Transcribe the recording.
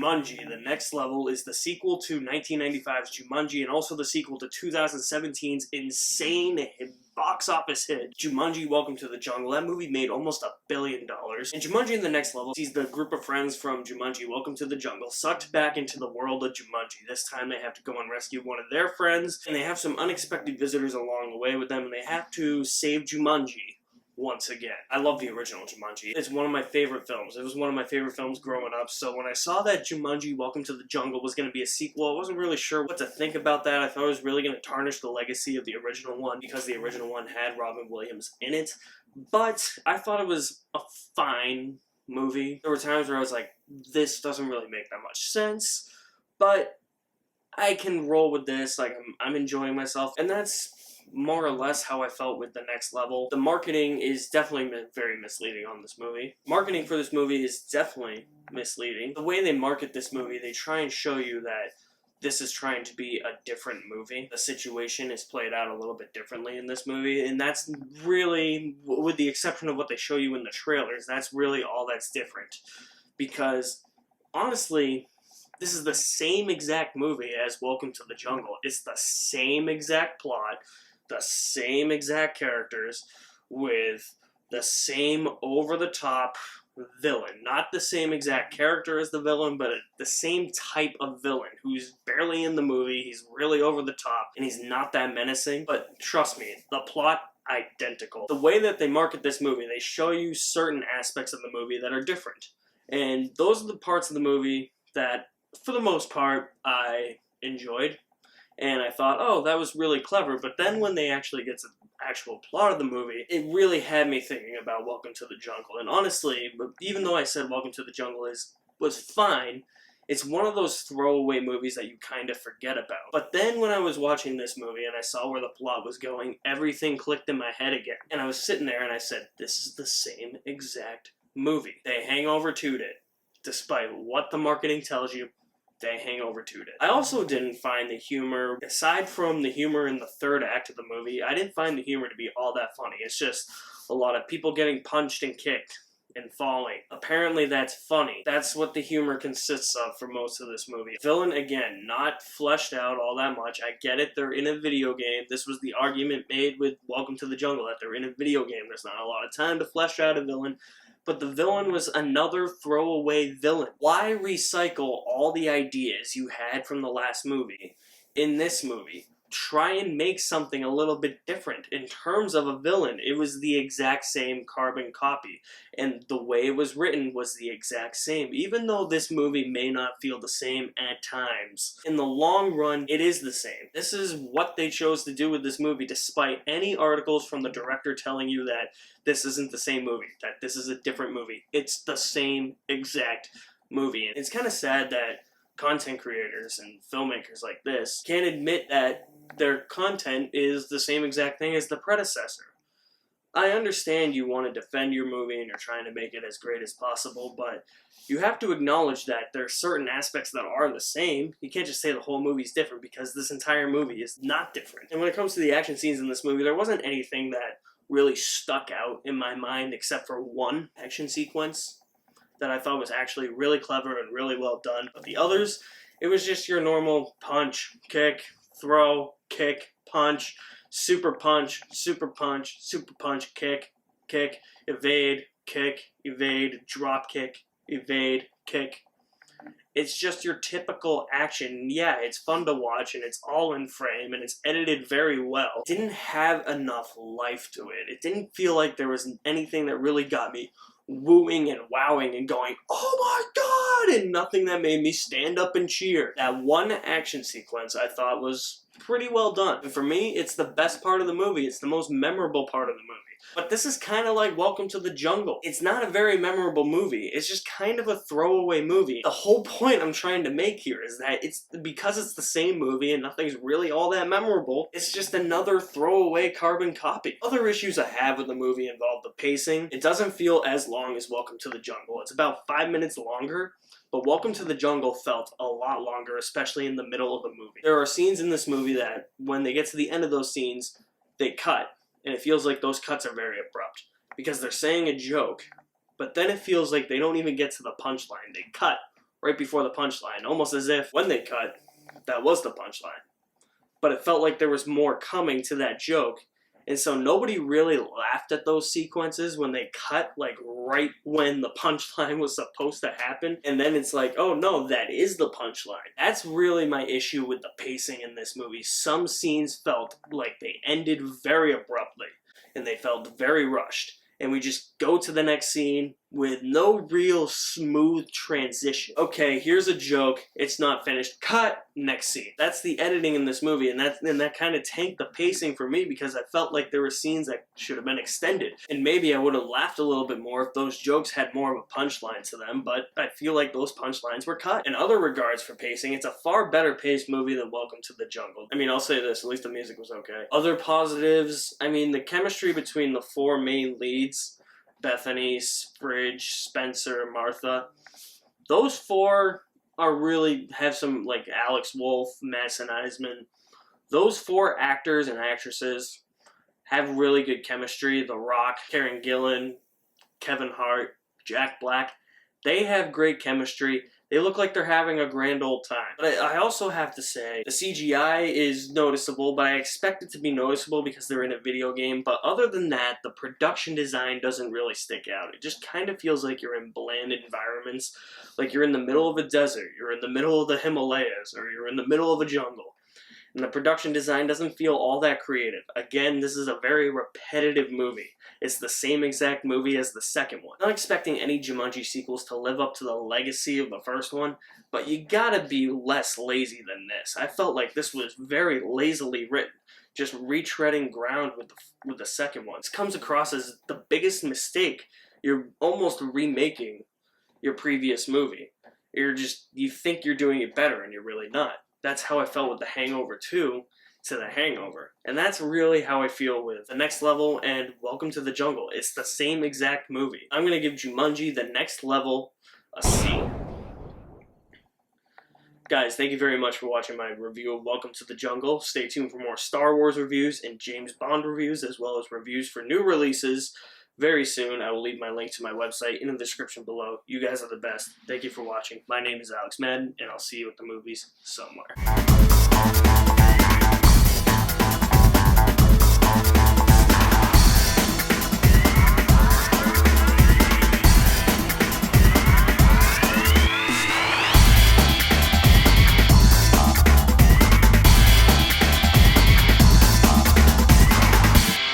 Jumanji, The Next Level is the sequel to 1995's Jumanji and also the sequel to 2017's insane box office hit, Jumanji Welcome to the Jungle. That movie made almost $1 billion. And Jumanji The Next Level sees the group of friends from Jumanji Welcome to the Jungle sucked back into the world of Jumanji. This time they have to go and rescue one of their friends, and they have some unexpected visitors along the way with them, and they have to save Jumanji once again. I love the original Jumanji. It's one of my favorite films. It was one of my favorite films growing up, so when I saw that Jumanji Welcome to the Jungle was going to be a sequel, I wasn't really sure what to think about that. I thought it was really going to tarnish the legacy of the original one because the original one had Robin Williams in it, but I thought it was a fine movie. There were times where I was like, this doesn't really make that much sense, but I can roll with this, like I'm enjoying myself, and that's more or less how I felt with The Next Level. The marketing is definitely very misleading on this movie. Marketing for this movie is definitely misleading. The way they market this movie, they try and show you that this is trying to be a different movie. The situation is played out a little bit differently in this movie, and that's really, with the exception of what they show you in the trailers, that's really all that's different. Because, honestly, this is the same exact movie as Welcome to the Jungle. It's the same exact plot, the same exact characters, with the same over-the-top villain. Not the same exact character as the villain, but the same type of villain who's barely in the movie, he's really over-the-top, and he's not that menacing. But trust me, the plot, identical. The way that they market this movie, they show you certain aspects of the movie that are different. And those are the parts of the movie that, for the most part, I enjoyed. And I thought, oh, that was really clever. But then when they actually get to the actual plot of the movie, it really had me thinking about Welcome to the Jungle. And honestly, even though I said Welcome to the Jungle was fine, it's one of those throwaway movies that you kind of forget about. But then when I was watching this movie and I saw where the plot was going, everything clicked in my head again. And I was sitting there and I said, this is the same exact movie. They hangover 2'd it. Despite what the marketing tells you, they hangover 2'd it. I also didn't find the humor, aside from the humor in the third act of the movie, I didn't find the humor to be all that funny. It's just a lot of people getting punched and kicked and falling. Apparently that's funny. That's what the humor consists of for most of this movie. Villain, again, not fleshed out all that much. I get it, they're in a video game. This was the argument made with Welcome to the Jungle, that they're in a video game. There's not a lot of time to flesh out a villain. But the villain was another throwaway villain. Why recycle all the ideas you had from the last movie in this movie? Try and make something a little bit different. In terms of a villain, it was the exact same carbon copy, and the way it was written was the exact same. Even though this movie may not feel the same at times, in the long run, it is the same. This is what they chose to do with this movie, despite any articles from the director telling you that this isn't the same movie, that this is a different movie. It's the same exact movie. And it's kind of sad that content creators and filmmakers like this can't admit that their content is the same exact thing as the predecessor. I understand you want to defend your movie and you're trying to make it as great as possible, but you have to acknowledge that there are certain aspects that are the same. You can't just say the whole movie's different, because this entire movie is not different. And when it comes to the action scenes in this movie, there wasn't anything that really stuck out in my mind except for one action sequence that I thought was actually really clever and really well done. But the others, it was just your normal punch, kick, throw, kick, punch, super punch, super punch, super punch, kick, kick, evade, drop kick, evade, kick. It's just your typical action. Yeah, it's fun to watch and it's all in frame and it's edited very well. It didn't have enough life to it. It didn't feel like there was anything that really got me wooing and wowing and going, oh my god, and nothing that made me stand up and cheer. That one action sequence I thought was pretty well done. And for me, it's the best part of the movie. It's the most memorable part of the movie. But this is kind of like Welcome to the Jungle. It's not a very memorable movie. It's just kind of a throwaway movie. The whole point I'm trying to make here is that because it's the same movie and nothing's really all that memorable, it's just another throwaway carbon copy. Other issues I have with the movie involve the pacing. It doesn't feel as long as Welcome to the Jungle. It's about 5 minutes longer, but Welcome to the Jungle felt a lot longer, especially in the middle of the movie. There are scenes in this movie that, when they get to the end of those scenes, they cut. And it feels like those cuts are very abrupt, because they're saying a joke, but then it feels like they don't even get to the punchline. They cut right before the punchline, almost as if when they cut, that was the punchline. But it felt like there was more coming to that joke. And so nobody really laughed at those sequences when they cut, like, right when the punchline was supposed to happen. And then it's like, oh no, that is the punchline. That's really my issue with the pacing in this movie. Some scenes felt like they ended very abruptly, and they felt very rushed. And we just go to the next scene with no real smooth transition. Okay, here's a joke, it's not finished, cut, next scene. That's the editing in this movie, and that kind of tanked the pacing for me because I felt like there were scenes that should have been extended. And maybe I would have laughed a little bit more if those jokes had more of a punchline to them, but I feel like those punchlines were cut. In other regards for pacing, it's a far better paced movie than Welcome to the Jungle. I mean, I'll say this, at least the music was okay. Other positives, I mean, the chemistry between the four main leads, Bethany, Spridge, Spencer, Martha, those four are really have some, like Alex Wolff, Madsen Eisman. Those four actors and actresses have really good chemistry. The Rock, Karen Gillan, Kevin Hart, Jack Black, they have great chemistry. They look like they're having a grand old time. But I also have to say, the CGI is noticeable, but I expect it to be noticeable because they're in a video game. But other than that, the production design doesn't really stick out. It just kind of feels like you're in bland environments, like you're in the middle of a desert, you're in the middle of the Himalayas, or you're in the middle of a jungle. And the production design doesn't feel all that creative. Again, this is a very repetitive movie. It's the same exact movie as the second one. I'm not expecting any Jumanji sequels to live up to the legacy of the first one, but you gotta be less lazy than this. I felt like this was very lazily written, just retreading ground with the second one. This comes across as the biggest mistake. You're almost remaking your previous movie. You think you're doing it better and you're really not. That's how I felt with The Hangover 2 to The Hangover. And that's really how I feel with The Next Level and Welcome to the Jungle. It's the same exact movie. I'm going to give Jumanji The Next Level a C. Guys, thank you very much for watching my review of Welcome to the Jungle. Stay tuned for more Star Wars reviews and James Bond reviews, as well as reviews for new releases very soon. I will leave my link to my website in the description below. You guys are the best. Thank you for watching. My name is Alex Madden, and I'll see you at the movies somewhere.